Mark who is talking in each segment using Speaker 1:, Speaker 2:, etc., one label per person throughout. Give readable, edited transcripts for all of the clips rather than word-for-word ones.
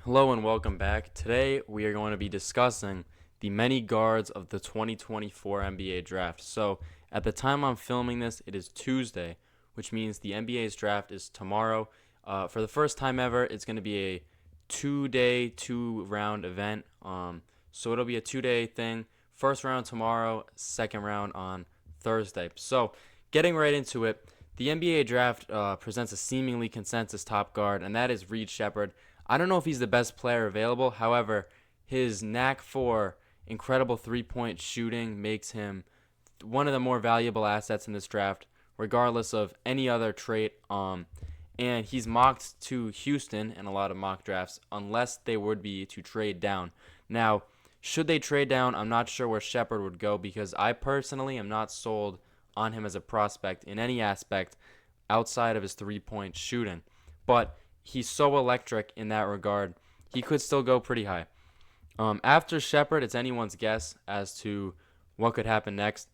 Speaker 1: Hello and welcome back. Today we are going to be discussing the many guards of the 2024 NBA draft. So, at the time I'm filming this, it is Tuesday, which means the NBA's draft is tomorrow. For the first time ever, it's going to be a 2-day, 2-round event. So it'll be a 2-day thing. First round tomorrow, second round on Thursday. So, getting right into it, the NBA draft presents a seemingly consensus top guard, and that is Reed Shepherd. I don't know if he's the best player available. However, his knack for incredible three-point shooting makes him one of the more valuable assets in this draft, regardless of any other trait. And he's mocked to Houston in a lot of mock drafts, unless they would be to trade down. Now, should they trade down, I'm not sure where Shepard would go because I personally am not sold on him as a prospect in any aspect outside of his three-point shooting. But he's so electric in that regard. He could still go pretty high. After Shepard, it's anyone's guess as to what could happen next.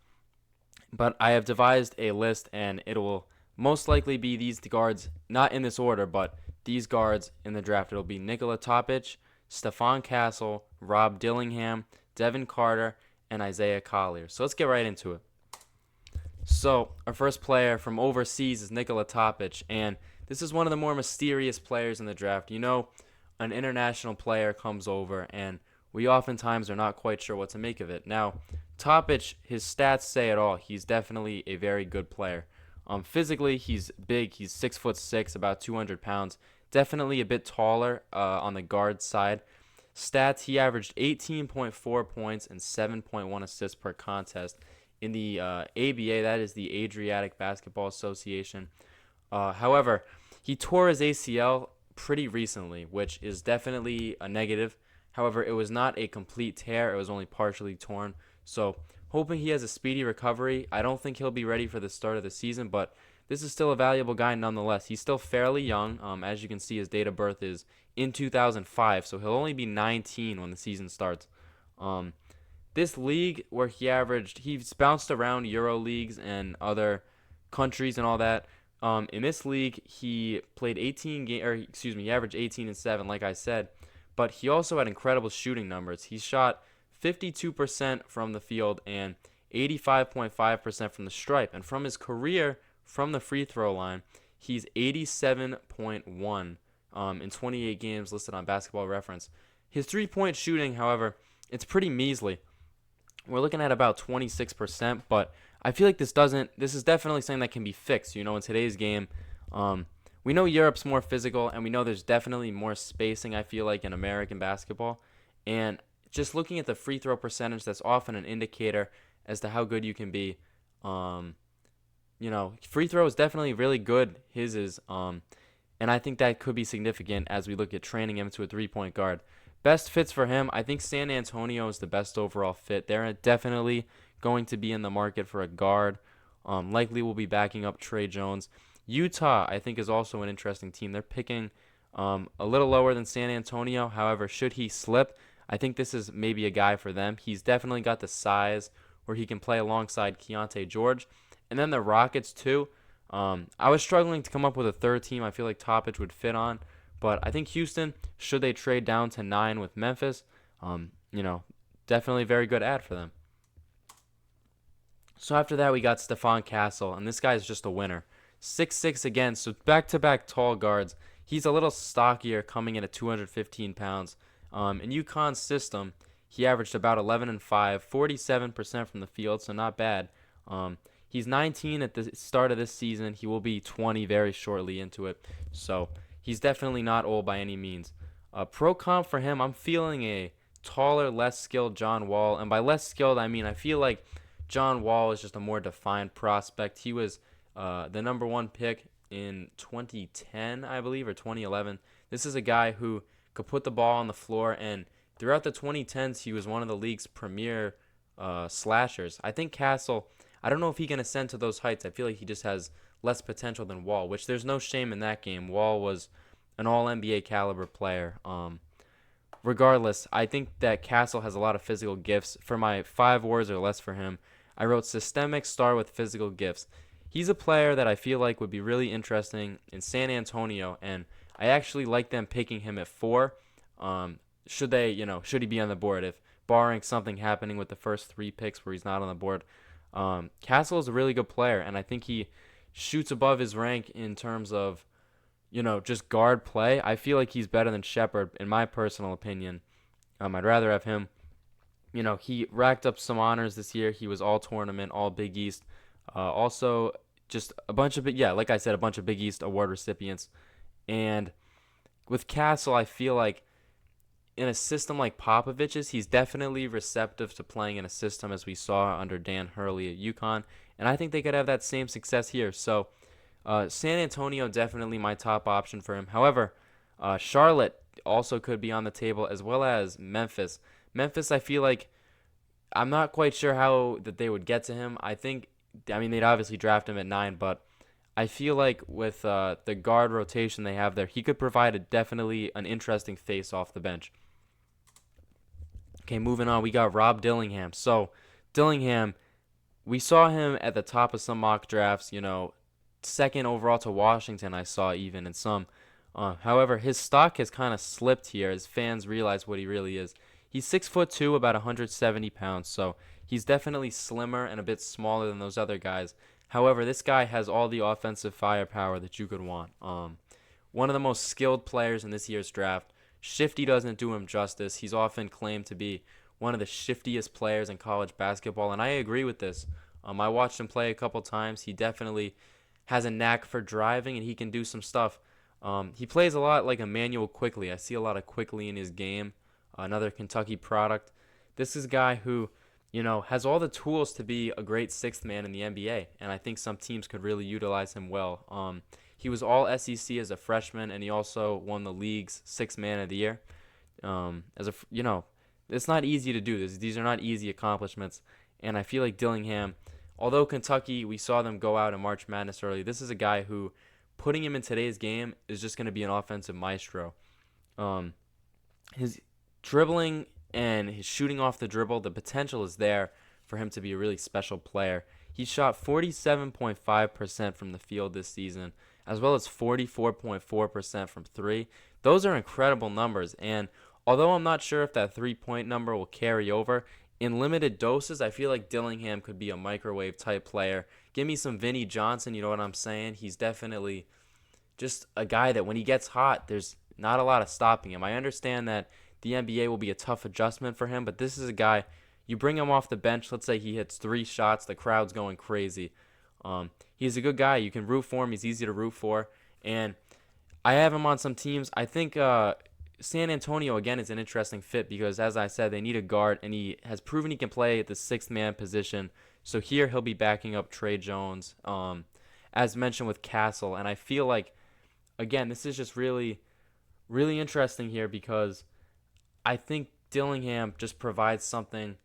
Speaker 1: But I have devised a list, and it will most likely be these guards, not in this order, but these guards in the draft. It'll be Nikola Topic, Stephon Castle, Rob Dillingham, Devin Carter, and Isaiah Collier. So let's get right into it. So our first player from overseas is Nikola Topic, and this is one of the more mysterious players in the draft. An international player comes over, and we oftentimes are not quite sure what to make of it. Now, Topic, his stats say it all. He's definitely a very good player. Physically, he's big. He's 6'6", about 200 pounds. Definitely a bit taller on the guard side. Stats: he averaged 18.4 points and 7.1 assists per contest in the ABA. That is the Adriatic Basketball Association. However, he tore his ACL pretty recently, which is definitely a negative. However, it was not a complete tear. It was only partially torn. So, hoping he has a speedy recovery. I don't think he'll be ready for the start of the season, but this is still a valuable guy nonetheless. He's still fairly young. As you can see, his date of birth is in 2005, so he'll only be 19 when the season starts. This league where he's bounced around Euro leagues and other countries and all that. In this league, he played 18 game, or excuse me, he averaged 18 and 7, like I said, but he also had incredible shooting numbers. He shot 52% from the field and 85.5% from the stripe, and from his career from the free throw line, he's 87.1 in 28 games listed on Basketball Reference. His three-point shooting, however, it's pretty measly. We're looking at about 26%, but I feel like this is definitely something that can be fixed. In today's game, we know Europe's more physical, and we know there's definitely more spacing, I feel like, in American basketball. And just looking at the free throw percentage, that's often an indicator as to how good you can be. Free throw is definitely really good. His is, and I think that could be significant as we look at training him to a three-point guard. Best fits for him, I think San Antonio is the best overall fit. They're definitely going to be in the market for a guard. Likely will be backing up Trey Jones. Utah, I think, is also an interesting team. They're picking a little lower than San Antonio. However, should he slip, I think this is maybe a guy for them. He's definitely got the size where he can play alongside Keontae George. And then the Rockets, too. I was struggling to come up with a third team I feel like Topic would fit on. But I think Houston, should they trade down to 9 with Memphis, definitely a very good ad for them. So after that, we got Stephon Castle, and this guy is just a winner. 6'6" again, so back-to-back tall guards. He's a little stockier, coming in at 215 pounds. In UConn's system, he averaged about 11 and 5, 47% from the field, so not bad. He's 19 at the start of this season. He will be 20 very shortly into it, so he's definitely not old by any means. Pro comp for him, I'm feeling a taller, less skilled John Wall. And by less skilled, I mean I feel like John Wall is just a more defined prospect. He was the number one pick in 2010, I believe, or 2011. This is a guy who could put the ball on the floor, and throughout the 2010s, he was one of the league's premier slashers. I think Castle, I don't know if he can ascend to those heights. I feel like he just has less potential than Wall, which there's no shame in that game. Wall was an all-NBA caliber player. Regardless, I think that Castle has a lot of physical gifts. For my 5 words or less for him, I wrote systemic star with physical gifts. He's a player that I feel like would be really interesting in San Antonio, and I actually like them picking him at 4. Should he be on the board if barring something happening with the first 3 picks where he's not on the board. Castle is a really good player, and I think he shoots above his rank in terms of just guard play. I feel like he's better than Shepard, in my personal opinion. I'd rather have him. He racked up some honors this year. He was all tournament, all Big East. Also, just a bunch of like I said, a bunch of Big East award recipients. And with Castle, I feel like in a system like Popovich's, he's definitely receptive to playing in a system as we saw under Dan Hurley at UConn. And I think they could have that same success here. So San Antonio, definitely my top option for him. However, Charlotte also could be on the table, as well as Memphis. Memphis, I feel like I'm not quite sure how that they would get to him. They'd obviously draft him at 9, but I feel like with the guard rotation they have there, he could provide definitely an interesting face off the bench. Okay, moving on, we got Rob Dillingham. So, Dillingham, we saw him at the top of some mock drafts, second overall to Washington, I saw even in some. However, his stock has kind of slipped here as fans realize what he really is. He's 6'2", about 170 pounds, so he's definitely slimmer and a bit smaller than those other guys. However, this guy has all the offensive firepower that you could want. One of the most skilled players in this year's draft. Shifty doesn't do him justice. He's often claimed to be one of the shiftiest players in college basketball, and I agree with this. I watched him play a couple times. He definitely has a knack for driving, and he can do some stuff. He plays a lot like Emmanuel Quickly. I see a lot of Quickly in his game. Another Kentucky product. This is a guy who, has all the tools to be a great sixth man in the NBA, and I think some teams could really utilize him well. He was all SEC as a freshman, and he also won the league's sixth man of the year. It's not easy to do this. These are not easy accomplishments, and I feel like Dillingham, although Kentucky, we saw them go out in March Madness early, this is a guy who, putting him in today's game, is just going to be an offensive maestro. His dribbling and his shooting off the dribble, the potential is there for him to be a really special player. He shot 47.5% from the field this season, as well as 44.4% from three. Those are incredible numbers, and although I'm not sure if that three-point number will carry over, in limited doses, I feel like Dillingham could be a microwave type player. Give me some Vinnie Johnson, you know what I'm saying? He's definitely just a guy that when he gets hot, there's not a lot of stopping him. I understand that the NBA will be a tough adjustment for him, but this is a guy, you bring him off the bench, let's say he hits 3 shots, the crowd's going crazy. He's a good guy. You can root for him. He's easy to root for. And I have him on some teams. I think San Antonio, again, is an interesting fit because, as I said, they need a guard, and he has proven he can play at the sixth-man position. So here he'll be backing up Trey Jones, as mentioned with Castle. And I feel like, again, this is just really, really interesting here because I think Dillingham just provides something,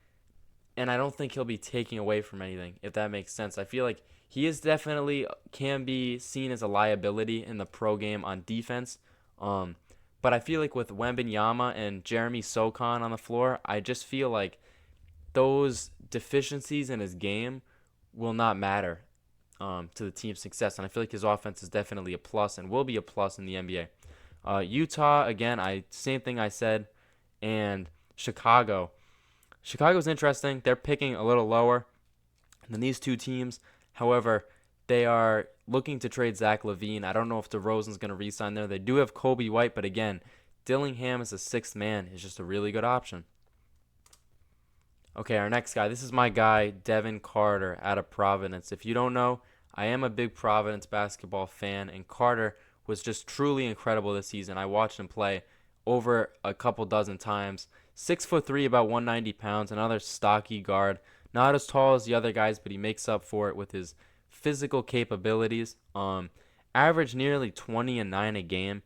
Speaker 1: and I don't think he'll be taking away from anything, if that makes sense. I feel like he is definitely can be seen as a liability in the pro game on defense. But I feel like with Wembanyama and Jeremy Sochan on the floor, I just feel like those deficiencies in his game will not matter to the team's success. And I feel like his offense is definitely a plus and will be a plus in the NBA. Utah, again, same thing I said. And Chicago. Chicago's interesting. They're picking a little lower than these two teams. However, they are looking to trade Zach LaVine. I don't know if DeRozan's going to re-sign there. They do have Kobe White, but again, Dillingham as a sixth man is just a really good option. Okay, our next guy. This is my guy, Devin Carter out of Providence. If you don't know, I am a big Providence basketball fan, and Carter was just truly incredible this season. I watched him play over a couple dozen times. 6'3", about 190 pounds, another stocky guard. Not as tall as the other guys, but he makes up for it with his physical capabilities. Averaged nearly 20 and 9 a game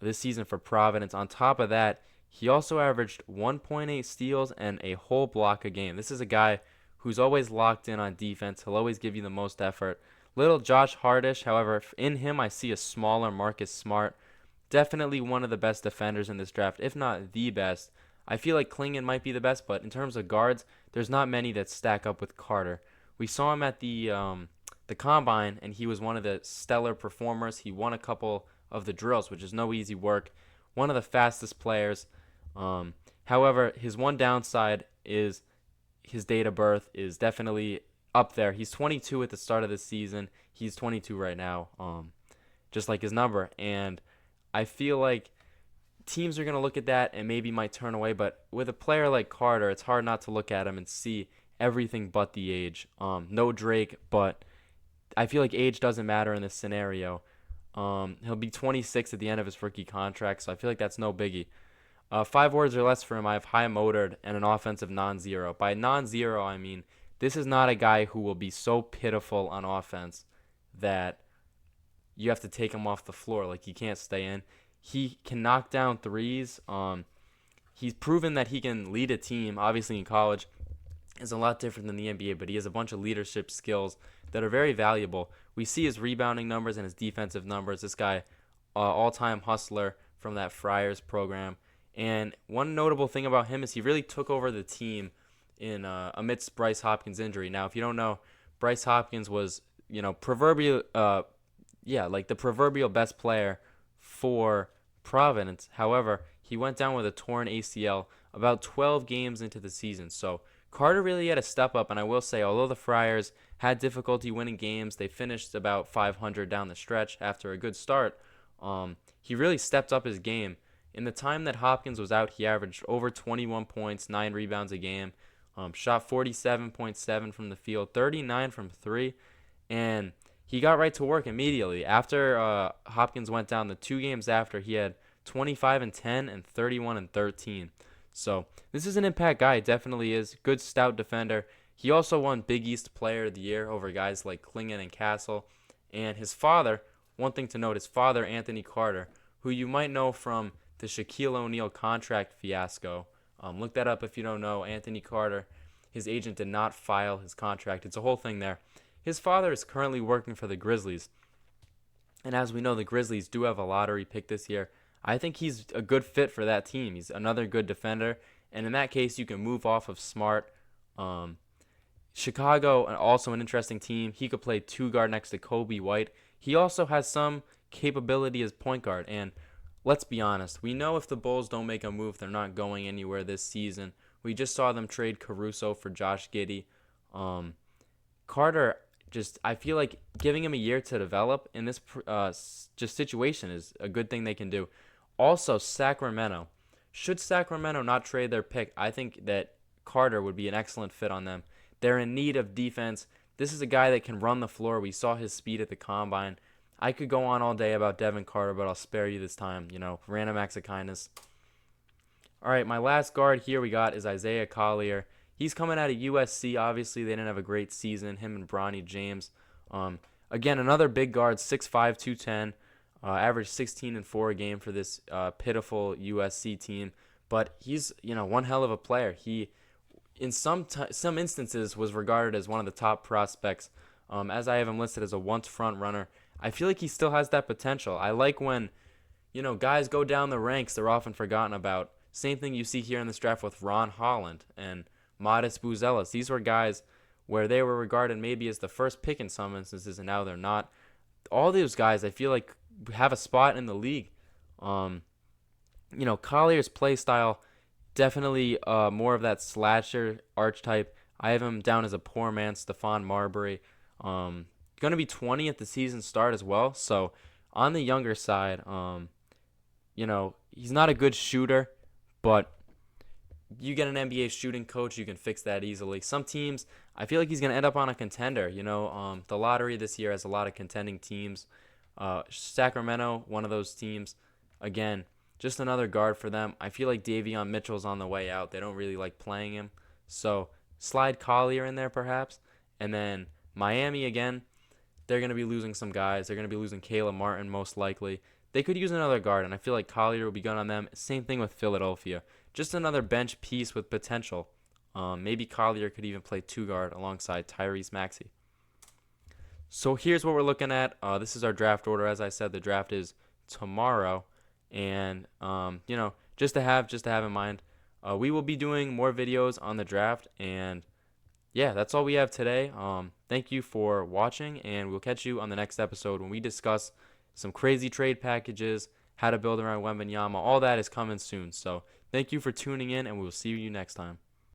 Speaker 1: this season for Providence. On top of that, he also averaged 1.8 steals and a whole block a game. This is a guy who's always locked in on defense. He'll always give you the most effort. Little Josh Hardish, however, in him I see a smaller Marcus Smart. Definitely one of the best defenders in this draft, if not the best. I feel like Klingon might be the best, but in terms of guards, there's not many that stack up with Carter. We saw him at the Combine, and he was one of the stellar performers. He won a couple of the drills, which is no easy work. one of the fastest players. However, his one downside is his date of birth is definitely up there. He's 22 at the start of the season. He's 22 right now, just like his number. And I feel like teams are going to look at that and maybe might turn away. But with a player like Carter, it's hard not to look at him and see everything but the age. No Drake, but I feel like age doesn't matter in this scenario. He'll be 26 at the end of his rookie contract, so I feel like that's no biggie. 5 words or less for him. I have high motored and an offensive non-zero. By non-zero, I mean this is not a guy who will be so pitiful on offense that you have to take him off the floor. Like, he can't stay in. He can knock down threes. He's proven that he can lead a team. Obviously, in college, is a lot different than the NBA, but he has a bunch of leadership skills that are very valuable. We see his rebounding numbers and his defensive numbers. This guy, all-time hustler from that Friars program. And one notable thing about him is he really took over the team in amidst Bryce Hopkins' injury. Now, if you don't know, Bryce Hopkins was, proverbial, like the proverbial best player for Providence. However, he went down with a torn ACL about 12 games into the season. So Carter really had to step up, and I will say, although the Friars had difficulty winning games, they finished about 500 down the stretch after a good start. He really stepped up his game. In the time that Hopkins was out, he averaged over 21 points, 9 rebounds a game, shot 47.7 from the field, 39 from 3, and he got right to work immediately. After Hopkins went down, the 2 games after, he had 25 and 10 and 31 and 13. So this is an impact guy. It definitely is. Good, stout defender. He also won Big East Player of the Year over guys like Klingen and Castle. And his father, one thing to note, his father, Anthony Carter, who you might know from the Shaquille O'Neal contract fiasco. Look that up if you don't know. Anthony Carter, his agent did not file his contract. It's a whole thing there. His father is currently working for the Grizzlies. And as we know, the Grizzlies do have a lottery pick this year. I think he's a good fit for that team. He's another good defender. And in that case, you can move off of Smart. Chicago, also an interesting team. He could play 2 guard next to Kobe White. He also has some capability as point guard. And let's be honest. We know if the Bulls don't make a move, they're not going anywhere this season. We just saw them trade Caruso for Josh Giddey. Carter, I feel like giving him a year to develop in this just situation is a good thing they can do. Also, Sacramento. Should Sacramento not trade their pick, I think that Carter would be an excellent fit on them. They're in need of defense. This is a guy that can run the floor. We saw his speed at the Combine. I could go on all day about Devin Carter, but I'll spare you this time. Random acts of kindness. All right, my last guard here we got is Isaiah Collier. He's coming out of USC. Obviously, they didn't have a great season, him and Bronny James. Again, another big guard, 6'5", 210. Averaged 16 and 4 a game for this pitiful USC team. But he's, one hell of a player. He, in some instances, was regarded as one of the top prospects. As I have him listed as a once front runner. I feel like he still has that potential. I like when, guys go down the ranks, they're often forgotten about. Same thing you see here in this draft with Ron Holland and Modest Buzelis. These were guys where they were regarded maybe as the first pick in some instances, and now they're not. All these guys, I feel like, have a spot in the league. Collier's play style, definitely more of that slasher archetype. I have him down as a poor man, Stephon Marbury. Going to be 20 at the season start as well. So on the younger side, he's not a good shooter, but you get an NBA shooting coach, you can fix that easily. Some teams, I feel like he's going to end up on a contender. The lottery this year has a lot of contending teams. Sacramento, one of those teams. Again, just another guard for them. I feel like Davion Mitchell's on the way out. They don't really like playing him. So slide Collier in there perhaps. And then Miami again, they're going to be losing some guys. They're going to be losing Caleb Martin most likely. They could use another guard, and I feel like Collier will be good on them. Same thing with Philadelphia. Just another bench piece with potential. Maybe Collier could even play 2 guard alongside Tyrese Maxey. So here's what we're looking at. This is our draft order. As I said, the draft is tomorrow. And, just to have in mind, we will be doing more videos on the draft. And, yeah, that's all we have today. Thank you for watching, and we'll catch you on the next episode when we discuss some crazy trade packages how to build around Wembanyama. All that is coming soon. So thank you for tuning in, and we will see you next time.